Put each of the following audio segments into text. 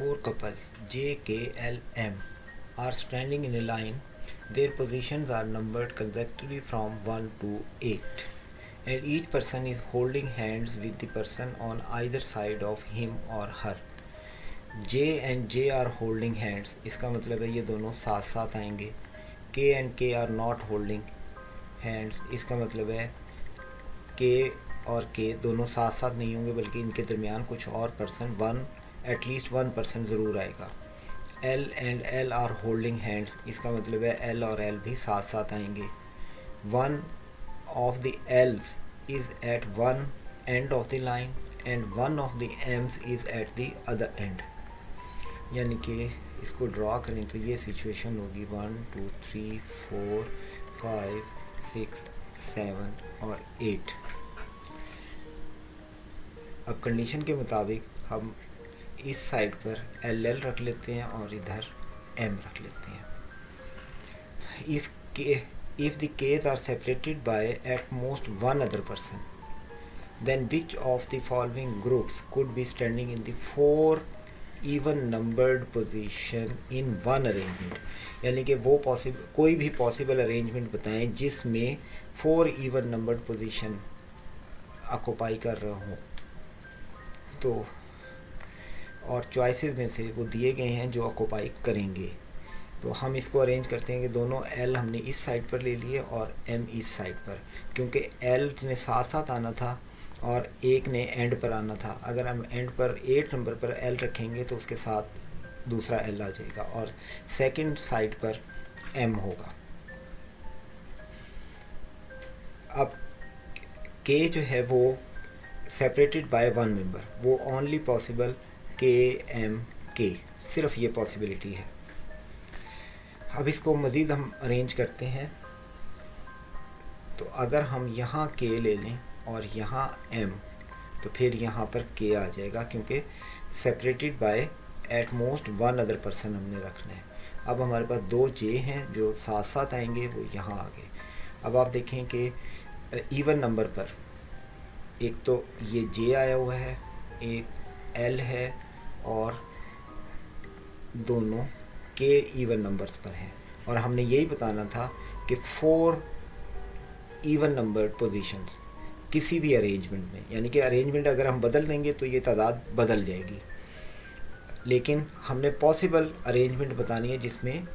four couples J, K, L, M are standing in a line. Their positions are numbered consecutively from 1 to 8, and each person is holding hands with the person on either side of him or her. J and J are holding hands, इसका मतलब है ये दोनों साथ साथ आएंगे. K and K are not holding hands, इसका मतलब है K और K दोनों साथ साथ नहीं होंगे, बल्कि इनके दरमियान कुछ और पर्सन एटलीस्ट वन पर्सन ज़रूर आएगा. L and L are holding hands, इसका मतलब है L और L भी साथ साथ आएंगे. One of the L's is at one end of the line and one of the M's is at the other end. यानी कि इसको ड्रॉ करें तो ये सिचुएशन होगी 1 2 3 4 5 6 7 और 8. अब कंडीशन के मुताबिक हम इस साइड पर LL रख लेते हैं और इधर M रख लेते हैं. If the K's are separated by at most one other person, then which of the following groups could be standing in the four even numbered position in one arrangement? यानी कि वो कोई भी पॉसिबल अरेंजमेंट बताएं जिसमें 4 even numbered position occupy कर रहा हूँ. तो और चॉइसेस में से वो दिए गए हैं जो ऑक्यूपाई करेंगे. तो हम इसको अरेंज करते हैं कि दोनों L हमने इस साइड पर ले लिए और M इस साइड पर, क्योंकि L ने साथ साथ आना था और एक ने एंड पर आना था. अगर हम एंड पर 8 नंबर पर L रखेंगे तो उसके साथ दूसरा L आ जाएगा और सेकंड साइड पर M होगा. अब K जो है वो सेपरेटेड बाय वन मेंबर, वो ओनली पॉसिबल KMK, सिर्फ ये पॉसिबिलिटी है. अब इसको मज़ीद हम अरेंज करते हैं. तो अगर हम यहाँ K ले लें और यहाँ M, तो फिर यहाँ पर K आ जाएगा, क्योंकि separated by at most one other person हमने रखना है. अब हमारे पास 2 J हैं जो साथ साथ आएंगे, वो यहाँ आ गए. अब आप देखें कि इवन नंबर पर एक तो ये J आया हुआ है, एक L है और दोनों K इवन नंबर्स पर हैं. और हमने यही बताना था कि 4 इवन नंबर्ड पोजीशंस किसी भी अरेंजमेंट में, यानी कि अरेंजमेंट अगर हम बदल देंगे तो ये तादाद बदल जाएगी, लेकिन हमने पॉसिबल अरेंजमेंट बतानी है जिसमें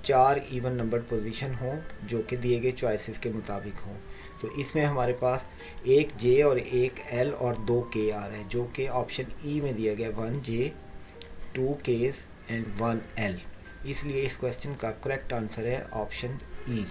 4 इवन नंबर्ड पोजीशन हों जो कि दिए गए चॉइसेस के मुताबिक हों. तो इसमें हमारे पास एक J और एक L और 2 K आ रहे हैं, जो कि ऑप्शन E में दिया गया 1 J 2 K's एंड 1 L. इसलिए इस क्वेश्चन का करेक्ट आंसर है ऑप्शन E.